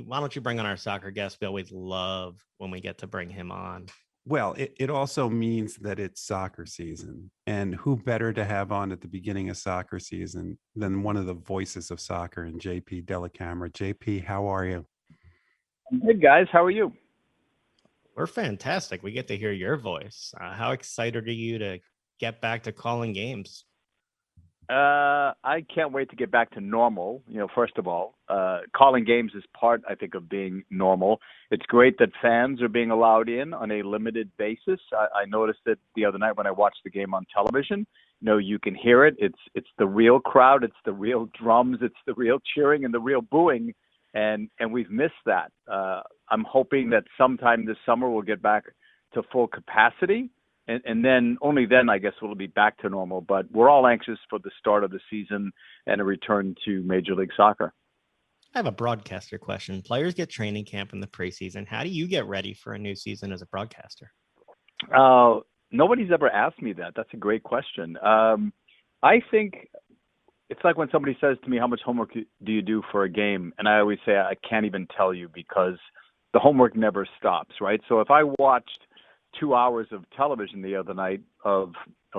Why don't you bring on our soccer guest? We always love when we get to bring him on. Well, it also means that it's soccer season. And who better to have on at the beginning of soccer season than one of the voices of soccer in JP Dellacamera. JP, how are you? Hey guys, how are you? We're fantastic. We get to hear your voice. How excited are you to get back to calling games? I can't wait to get back to normal. First of all, calling games is part, I think, of being normal. It's great that fans are being allowed in on a limited basis. I noticed it the other night when I watched the game on television. You can hear it. It's the real crowd. It's the real drums. It's the real cheering and the real booing. And we've missed that. I'm hoping that sometime this summer we'll get back to full capacity. And then only then, I guess, we'll be back to normal. But we're all anxious for the start of the season and a return to Major League Soccer. I have a broadcaster question. Players get training camp in the preseason. How do you get ready for a new season as a broadcaster? Nobody's ever asked me that. That's a great question. I think it's like when somebody says to me, how much homework do you do for a game? And I always say, I can't even tell you because the homework never stops, right? So if I watched 2 hours of television the other night of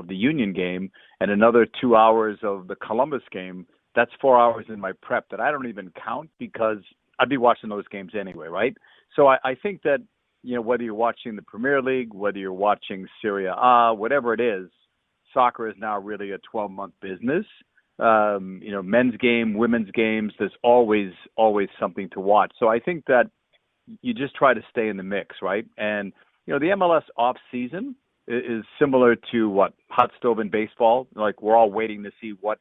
the Union game and another 2 hours of the Columbus game, that's 4 hours in my prep that I don't even count because I'd be watching those games anyway, right? So I think that, whether you're watching the Premier League, whether you're watching Serie A, whatever it is, soccer is now really a 12-month business. Men's game, women's games, there's always something to watch. So I think that you just try to stay in the mix, right? And the MLS off season is similar to what hot stove in baseball. Like we're all waiting to see what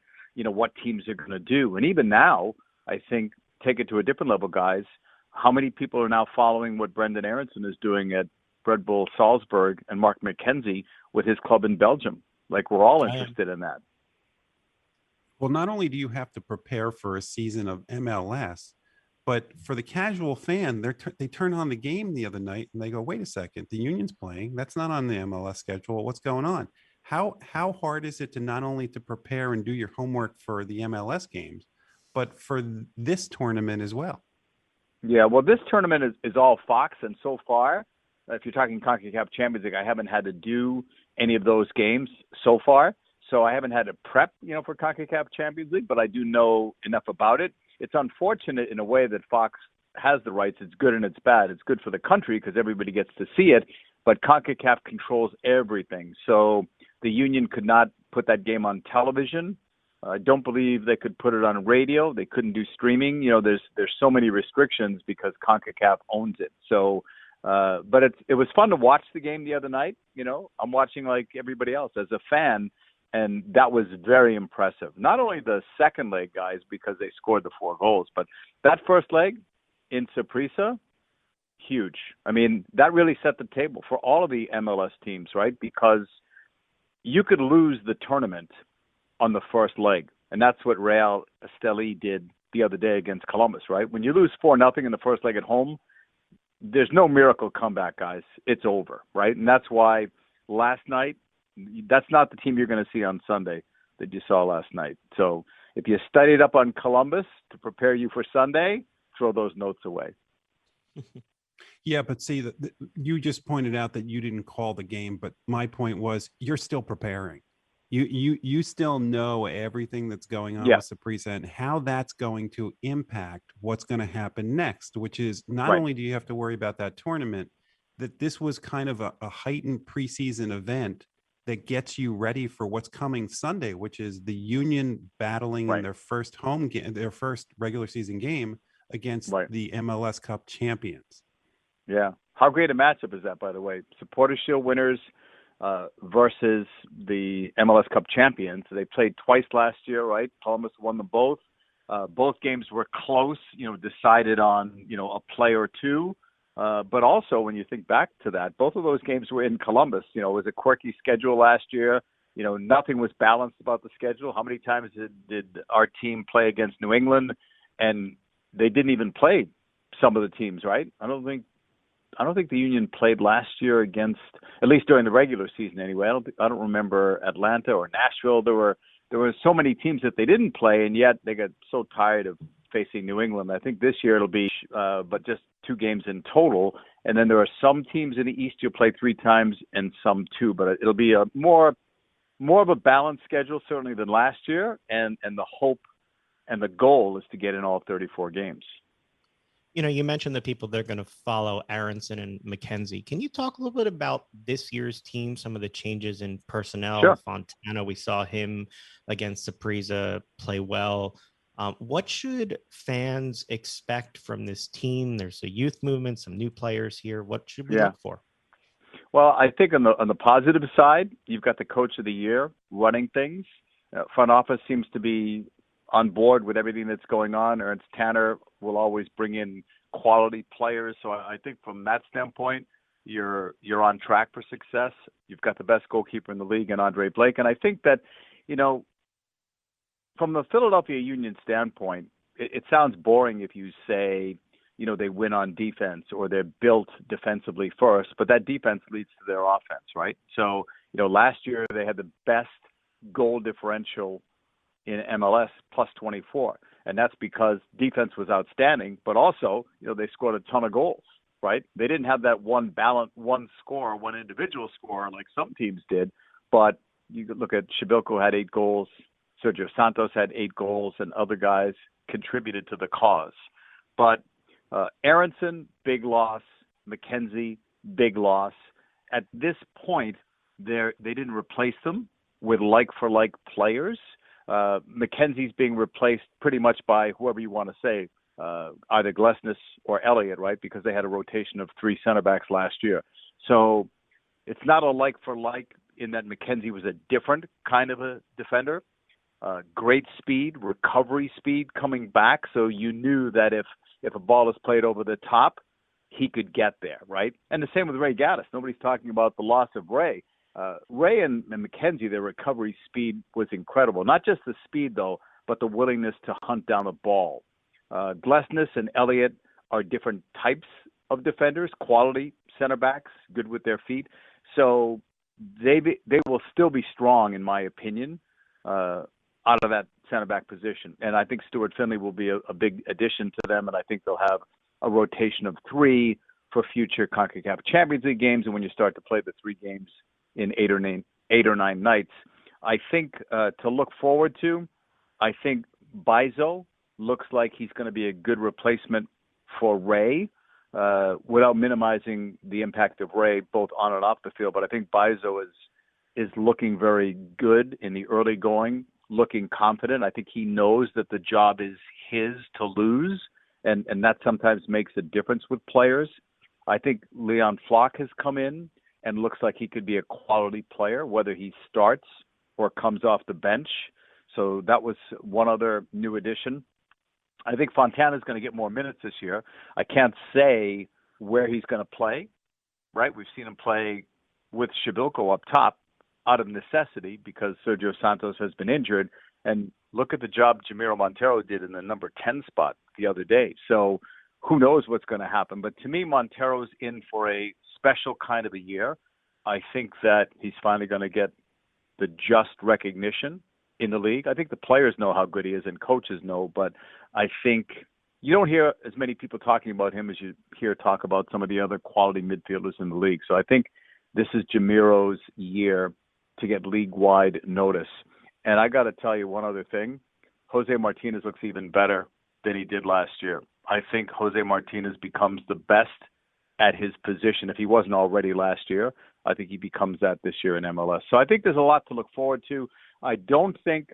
teams are going to do. And even now, I think take it to a different level, guys. How many people are now following what Brendan Aronson is doing at Red Bull Salzburg and Mark McKenzie with his club in Belgium? Like we're all interested in that. Well, not only do you have to prepare for a season of MLS, but for the casual fan, they turn on the game the other night and they go, wait a second, the Union's playing. That's not on the MLS schedule. What's going on? How hard is it to not only to prepare and do your homework for the MLS games, but for this tournament as well? Yeah, well, this tournament is all Fox. And so far, if you're talking CONCACAF Champions League, I haven't had to do any of those games so far. So I haven't had to prep, for CONCACAF Champions League, but I do know enough about it. It's unfortunate in a way that Fox has the rights. It's good and it's bad. It's good for the country because everybody gets to see it, but CONCACAF controls everything. So the Union could not put that game on television. I don't believe they could put it on radio. They couldn't do streaming. There's so many restrictions because CONCACAF owns it. So, but it was fun to watch the game the other night. I'm watching like everybody else as a fan. And that was very impressive. Not only the second leg, guys, because they scored the 4 goals, but that first leg in Saprissa, huge. I mean, that really set the table for all of the MLS teams, right? Because you could lose the tournament on the first leg. And that's what Real Esteli did the other day against Columbus, right? When you lose 4-0 in the first leg at home, there's no miracle comeback, guys. It's over, right? And that's why last night, that's not the team you're going to see on Sunday that you saw last night. So if you studied up on Columbus to prepare you for Sunday, throw those notes away. Yeah, but see, you just pointed out that you didn't call the game, but my point was you're still preparing. You still know everything that's going on with Saprissa and how that's going to impact what's going to happen next, which is not only do you have to worry about that tournament, that this was kind of a heightened preseason event that gets you ready for what's coming Sunday, which is the Union battling in their first home game, their first regular season game against the MLS Cup champions. Yeah. How great a matchup is that, by the way? Supporters Shield winners versus the MLS Cup champions. They played twice last year, right? Columbus won them both. Both games were close, decided on, a play or two. But also, when you think back to that, both of those games were in Columbus. It was a quirky schedule last year. Nothing was balanced about the schedule. How many times did our team play against New England? And they didn't even play some of the teams, right? I don't think the Union played last year against, at least during the regular season anyway. I don't remember Atlanta or Nashville. There were so many teams that they didn't play, and yet they got so tired of facing New England. I think this year it'll be, but just 2 games in total. And then there are some teams in the East you'll play 3 times and some 2. But it'll be a more of a balanced schedule certainly than last year. And the hope and the goal is to get in all 34 games. You mentioned the people that are going to follow Aronson and McKenzie. Can you talk a little bit about this year's team, some of the changes in personnel? Sure. Fontana, we saw him against Saprissa play well. What should fans expect from this team? There's a youth movement, some new players here. What should we look for? Well, I think on the positive side, you've got the coach of the year running things. Front office seems to be on board with everything that's going on. Ernst Tanner will always bring in quality players. So I think from that standpoint, you're on track for success. You've got the best goalkeeper in the league in Andre Blake. And I think that, from the Philadelphia Union standpoint, it sounds boring if you say, they win on defense or they're built defensively first, but that defense leads to their offense, right? So, last year they had the best goal differential in MLS, plus 24. And that's because defense was outstanding, but also, they scored a ton of goals, right? They didn't have that one individual score like some teams did, but you could look at Shibilko had 8 goals, Sergio Santos had 8 goals, and other guys contributed to the cause. But Aronson, big loss. McKenzie, big loss. At this point, they didn't replace them with like-for-like players. McKenzie's being replaced pretty much by whoever you want to say, either Glesnes or Elliott, right? Because they had a rotation of 3 center backs last year. So it's not a like-for-like in that McKenzie was a different kind of a defender. Great speed, recovery speed coming back. So you knew that if a ball is played over the top, he could get there, right? And the same with Ray Gaddis. Nobody's talking about the loss of Ray. Ray and McKenzie, their recovery speed was incredible. Not just the speed, though, but the willingness to hunt down a ball. Glesnes and Elliott are different types of defenders, quality center backs, good with their feet. So they will still be strong, in my opinion, out of that center back position. And I think Stuart Finley will be a big addition to them, and I think they'll have a rotation of 3 for future CONCACAF Champions League games. And when you start to play the 3 games in 8 or 9 nights, I think to look forward to, I think Bizo looks like he's going to be a good replacement for Ray, without minimizing the impact of Ray both on and off the field. But I think Bizo is looking very good in the early going, looking confident. I think he knows that the job is his to lose, and that sometimes makes a difference with players. I think Leon Flock has come in and looks like he could be a quality player, whether he starts or comes off the bench. So that was one other new addition. I think Fontana is going to get more minutes this year. I can't say where he's going to play, right? We've seen him play with Shibilko up top out of necessity because Sergio Santos has been injured. And look at the job Jamiro Montero did in the number 10 spot the other day. So who knows what's going to happen. But to me, Montero's in for a special kind of a year. I think that he's finally going to get the just recognition in the league. I think the players know how good he is and coaches know, but I think you don't hear as many people talking about him as you hear talk about some of the other quality midfielders in the league. So I think this is Jamiro's year to get league-wide notice. And I got to tell you one other thing. Jose Martinez looks even better than he did last year. I think Jose Martinez becomes the best at his position. If he wasn't already last year, I think he becomes that this year in MLS. So I think there's a lot to look forward to. I don't think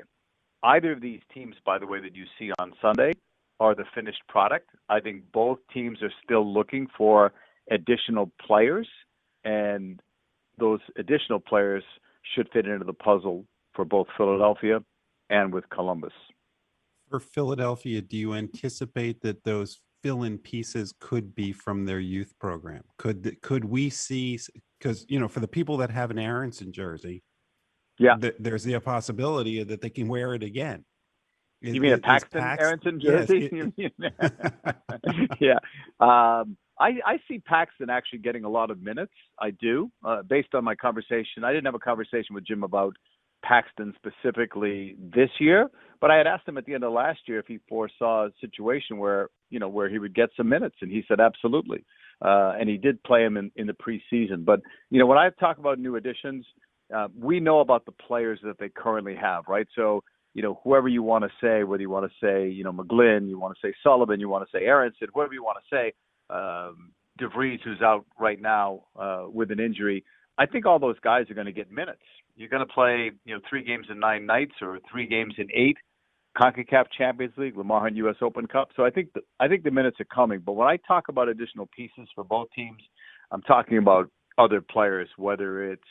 either of these teams, by the way, that you see on Sunday are the finished product. I think both teams are still looking for additional players, and those additional players should fit into the puzzle for both Philadelphia and with Columbus. For Philadelphia, do you anticipate that those fill-in pieces could be from their youth program? Could we see, because, for the people that have an Aronson jersey, there's the possibility that they can wear it again. You mean a Paxton Aronson jersey? Yes, yeah. I see Paxton actually getting a lot of minutes. I do, based on my conversation. I didn't have a conversation with Jim about Paxton specifically this year, but I had asked him at the end of last year if he foresaw a situation where he would get some minutes, and he said absolutely. And he did play him in the preseason. But, when I talk about new additions, we know about the players that they currently have, right? So, whoever you want to say, whether you want to say, McGlynn, you want to say Sullivan, you want to say Aronson, whoever you want to say, DeVries, who's out right now with an injury, I think all those guys are going to get minutes. You're going to play, 3 games in 9 nights or 3 games in 8, CONCACAF Champions League, Lamar Hunt U.S. Open Cup. So I think the minutes are coming. But when I talk about additional pieces for both teams, I'm talking about other players, whether it's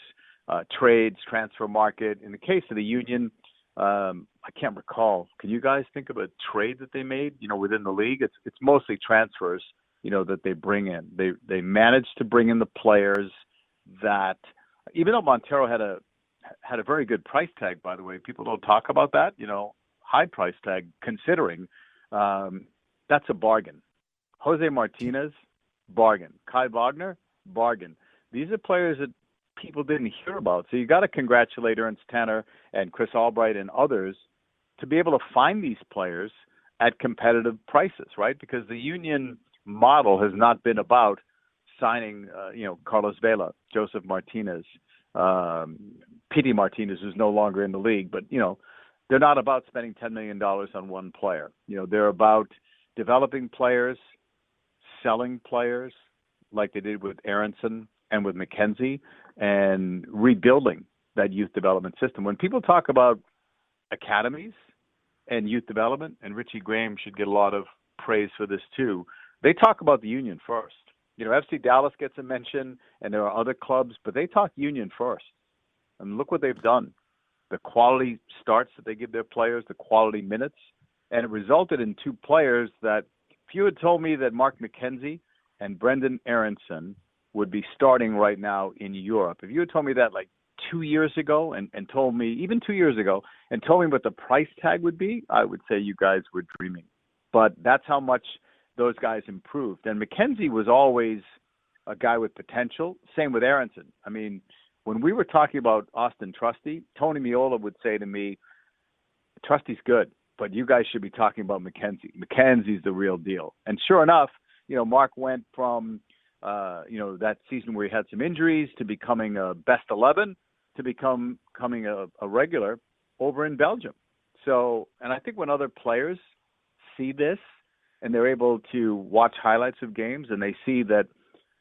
trades, transfer market. In the case of the Union, I can't recall. Can you guys think of a trade that they made, within the league? It's mostly transfers, that they bring in. They managed to bring in the players that, even though Montero had a very good price tag, by the way, people don't talk about that, high price tag considering, that's a bargain. Jose Martinez, bargain. Kai Wagner, bargain. These are players that people didn't hear about. So you got to congratulate Ernst Tanner and Chris Albright and others to be able to find these players at competitive prices, right? Because the Union model has not been about signing, Carlos Vela, Joseph Martinez, Pity Martinez, who's no longer in the league. But, they're not about spending $10 million on one player. They're about developing players, selling players like they did with Aronson and with McKenzie, and rebuilding that youth development system. When people talk about academies and youth development, and Richie Graham should get a lot of praise for this too, they talk about the Union first. FC Dallas gets a mention, and there are other clubs, but they talk Union first. And look what they've done. The quality starts that they give their players, the quality minutes, and it resulted in 2 players that, if you had told me that Mark McKenzie and Brendan Aronson would be starting right now in Europe, if you had told me that like 2 years ago and told me, even 2 years ago, and told me what the price tag would be, I would say you guys were dreaming. But that's how much those guys improved. And McKenzie was always a guy with potential. Same with Aronson. I mean, when we were talking about Austin Trusty, Tony Meola would say to me, Trusty's good, but you guys should be talking about McKenzie. McKenzie's the real deal. And sure enough, Mark went from, that season where he had some injuries to becoming a best 11 to becoming a regular over in Belgium. So, and I think when other players see this and they're able to watch highlights of games and they see that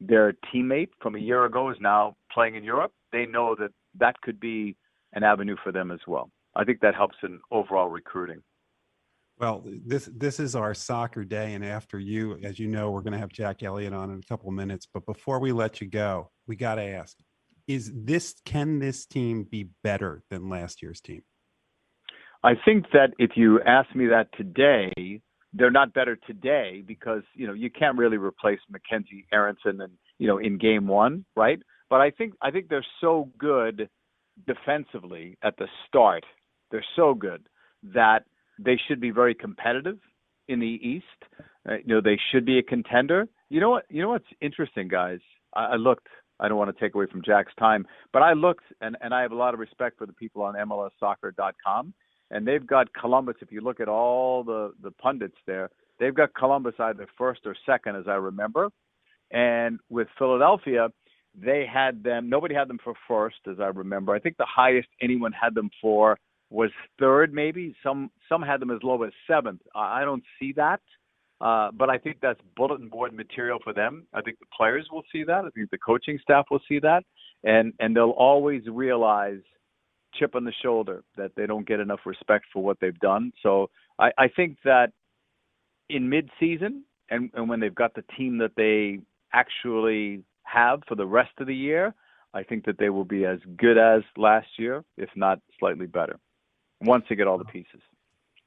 their teammate from a year ago is now playing in Europe, they know that could be an avenue for them as well. I think that helps in overall recruiting. Well, this is our soccer day, and after you, as you know, we're going to have Jack Elliott on in a couple of minutes. But before we let you go, we got to ask: can this team be better than last year's team? I think that if you ask me that today, they're not better today because you can't really replace McKenzie, Aronson, and in game one, right? But I think they're so good defensively at the start. They're so good that they should be very competitive in the East. They should be a contender. You know what's interesting, guys? I looked. I don't want to take away from Jack's time, but I looked, and I have a lot of respect for the people on MLSsoccer.com, and they've got Columbus. If you look at all the pundits there, they've got Columbus either first or second, as I remember. And with Philadelphia, they had them. Nobody had them for first, as I remember. I think the highest anyone had them for was third, maybe. Some had them as low as seventh. I don't see that, but I think that's bulletin board material for them. I think the players will see that. I think the coaching staff will see that, and they'll always realize, chip on the shoulder, that they don't get enough respect for what they've done. So I think that in mid-season and when they've got the team that they actually have for the rest of the year, I think that they will be as good as last year, if not slightly better, once they get all the pieces.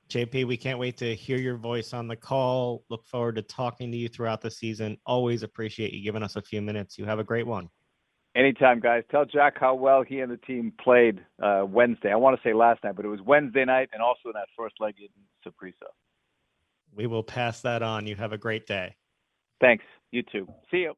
JP, we can't wait to hear your voice on the call. Look forward to talking to you throughout the season. Always appreciate you giving us a few minutes. You have a great one. Anytime, guys. Tell Jack how well he and the team played Wednesday. I want to say last night, but it was Wednesday night and also in that first leg in Saprissa. We will pass that on. You have a great day. Thanks. You too. See you.